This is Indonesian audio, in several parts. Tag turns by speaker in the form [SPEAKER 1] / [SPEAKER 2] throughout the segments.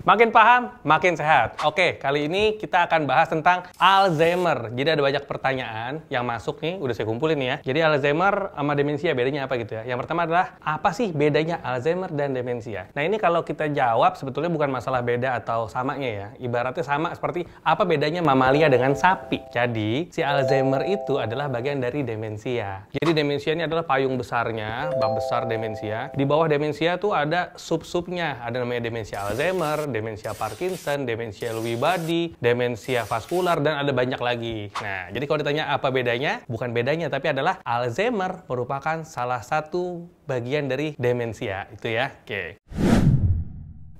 [SPEAKER 1] Makin paham, makin sehat. Oke, kali ini kita akan bahas tentang Alzheimer. Jadi ada banyak pertanyaan yang masuk nih, udah saya kumpulin nih ya. Jadi Alzheimer sama demensia bedanya apa gitu ya? Yang pertama adalah, apa sih bedanya Alzheimer dan demensia? Nah ini kalau kita jawab sebetulnya bukan masalah beda atau samanya ya. Ibaratnya sama seperti apa bedanya mamalia dengan sapi. Jadi si Alzheimer itu adalah bagian dari demensia. Jadi demensia ini adalah payung besarnya, bab besar demensia. Di bawah demensia tuh ada sub-subnya. Ada namanya demensia Alzheimer, demensia Parkinson, demensia Lewy body, demensia vaskular, dan ada banyak lagi. Nah, jadi kalau ditanya apa bedanya, bukan bedanya, tapi adalah Alzheimer merupakan salah satu bagian dari demensia. Itu ya, oke.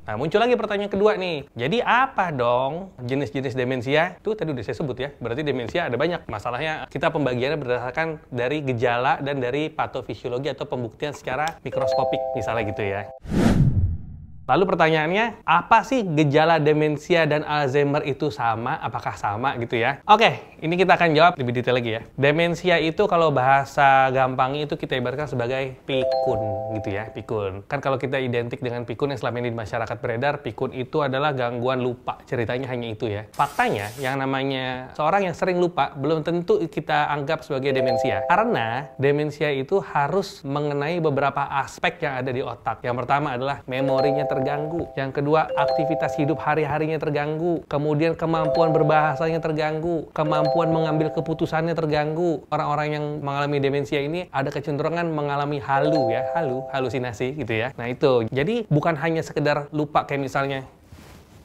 [SPEAKER 1] Nah, muncul lagi pertanyaan kedua nih. Jadi apa dong jenis-jenis demensia? Itu tadi udah saya sebut ya. Berarti demensia ada banyak. Masalahnya kita pembagiannya berdasarkan dari gejala dan dari patofisiologi atau pembuktian secara mikroskopik misalnya gitu ya. Lalu pertanyaannya, apa sih gejala demensia dan Alzheimer itu sama? Apakah sama gitu ya? Oke, ini kita akan jawab lebih detail lagi ya. Demensia itu kalau bahasa gampangnya itu kita ibaratkan sebagai pikun gitu ya, pikun. Kan kalau kita identik dengan pikun yang selama ini di masyarakat beredar, pikun itu adalah gangguan lupa. Ceritanya hanya itu ya. Faktanya, yang namanya seorang yang sering lupa belum tentu kita anggap sebagai demensia. Karena demensia itu harus mengenai beberapa aspek yang ada di otak. Yang pertama adalah memorinya terganggu. Yang kedua, aktivitas hidup hari-harinya terganggu. Kemudian kemampuan berbahasanya terganggu. Kemampuan mengambil keputusannya terganggu. Orang-orang yang mengalami demensia ini ada kecenderungan mengalami halusinasi gitu ya. Nah itu. Jadi bukan hanya sekedar lupa kayak misalnya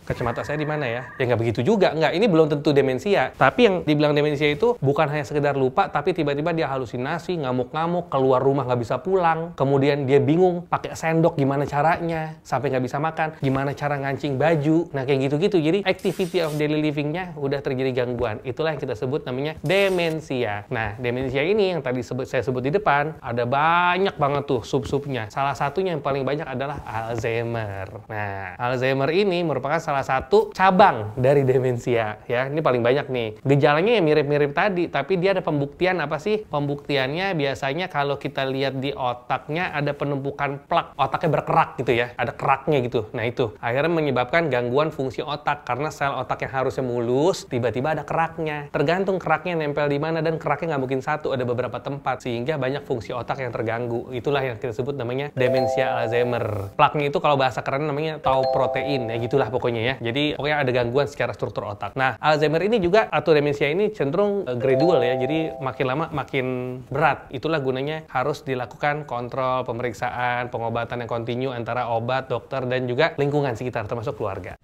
[SPEAKER 1] kacamata saya di mana ya? Ya nggak begitu juga, nggak. Ini belum tentu demensia. Tapi yang dibilang demensia itu bukan hanya sekedar lupa, tapi tiba-tiba dia halusinasi, ngamuk-ngamuk, keluar rumah nggak bisa pulang, kemudian dia bingung pakai sendok gimana caranya, sampai nggak bisa makan, gimana cara ngancing baju, nah kayak gitu-gitu. Jadi activity of daily living-nya udah terjadi gangguan. Itulah yang kita sebut namanya demensia. Nah, demensia ini yang tadi saya sebut di depan, ada banyak banget tuh sub-subnya. Salah satunya yang paling banyak adalah Alzheimer. Nah, Alzheimer ini merupakan salah satu cabang dari demensia ya. Ini paling banyak nih. Gejalanya yang mirip-mirip tadi, tapi dia ada pembuktian apa sih? Pembuktiannya biasanya kalau kita lihat di otaknya ada penumpukan plak. Otaknya berkerak gitu ya. Ada keraknya gitu. Nah itu akhirnya menyebabkan gangguan fungsi otak karena sel otak yang harusnya mulus tiba-tiba ada keraknya. Tergantung keraknya nempel di mana dan keraknya nggak mungkin satu, ada beberapa tempat sehingga banyak fungsi otak yang terganggu. Itulah yang kita sebut namanya demensia Alzheimer. Plaknya itu kalau bahasa keren namanya tau protein ya, gitulah pokoknya ya. Jadi pokoknya ada gangguan secara struktur otak. Nah, Alzheimer ini juga atau demensia ini cenderung gradual ya. Jadi makin lama makin berat. Itulah gunanya harus dilakukan kontrol, pemeriksaan, pengobatan yang kontinu antara obat, dokter, dan juga lingkungan sekitar termasuk keluarga.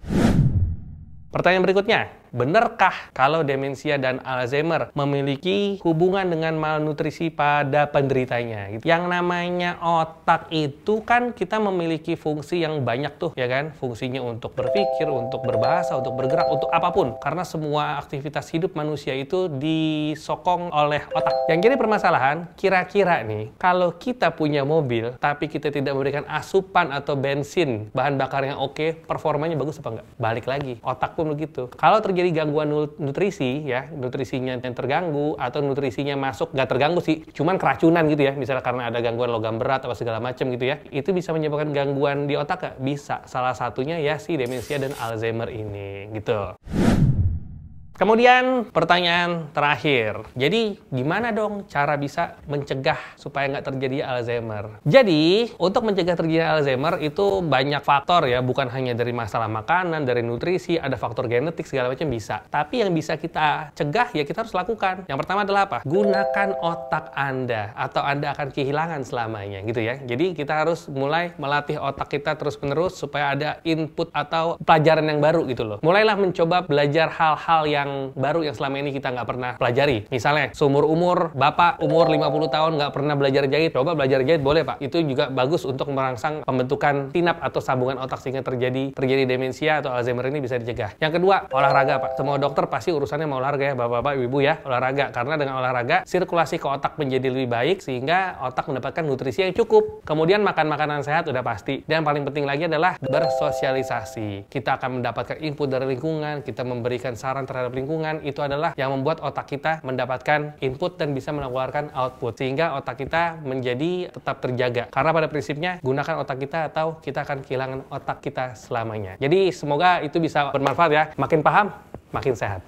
[SPEAKER 1] Pertanyaan berikutnya, benarkah kalau demensia dan Alzheimer memiliki hubungan dengan malnutrisi pada penderitanya? Yang namanya otak itu kan kita memiliki fungsi yang banyak tuh, ya kan? Fungsinya untuk berpikir, untuk berbahasa, untuk bergerak, untuk apapun. Karena semua aktivitas hidup manusia itu disokong oleh otak. Yang jadi permasalahan, kira-kira nih, kalau kita punya mobil, tapi kita tidak memberikan asupan atau bensin, bahan bakar yang oke, performanya bagus apa enggak? Balik lagi, otak pun begitu. Kalau terjadi gangguan nutrisi ya, nutrisinya yang terganggu atau nutrisinya masuk nggak terganggu sih, cuman keracunan gitu ya, misalnya karena ada gangguan logam berat atau segala macam gitu ya, itu bisa menyebabkan gangguan di otak nggak? Bisa. Salah satunya ya si demensia dan Alzheimer ini gitu. Kemudian pertanyaan terakhir, jadi gimana dong cara bisa mencegah supaya nggak terjadi Alzheimer? Jadi untuk mencegah terjadi Alzheimer itu banyak faktor ya, bukan hanya dari masalah makanan, dari nutrisi, ada faktor genetik segala macam bisa. Tapi yang bisa kita cegah ya kita harus lakukan. Yang pertama adalah apa? Gunakan otak Anda atau Anda akan kehilangan selamanya gitu ya. Jadi kita harus mulai melatih otak kita terus-menerus supaya ada input atau pelajaran yang baru gitu loh. Mulailah mencoba belajar hal-hal yang baru yang selama ini kita nggak pernah pelajari. Misalnya, seumur-umur Bapak umur 50 tahun nggak pernah belajar jahit, coba belajar jahit boleh Pak. Itu juga bagus untuk merangsang pembentukan sinap atau sambungan otak sehingga terjadi demensia atau Alzheimer ini bisa dicegah. Yang kedua, olahraga Pak. Semua dokter pasti urusannya mau olahraga ya, Bapak-bapak, Ibu ya, olahraga. Karena dengan olahraga, sirkulasi ke otak menjadi lebih baik sehingga otak mendapatkan nutrisi yang cukup. Kemudian makan makanan sehat udah pasti. Dan paling penting lagi adalah bersosialisasi. Kita akan mendapatkan input dari lingkungan, kita memberikan saran terhadap terhadap lingkungan, itu adalah yang membuat otak kita mendapatkan input dan bisa mengeluarkan output. Sehingga otak kita menjadi tetap terjaga. Karena pada prinsipnya, gunakan otak kita atau kita akan kehilangan otak kita selamanya. Jadi semoga itu bisa bermanfaat ya. Makin paham, makin sehat.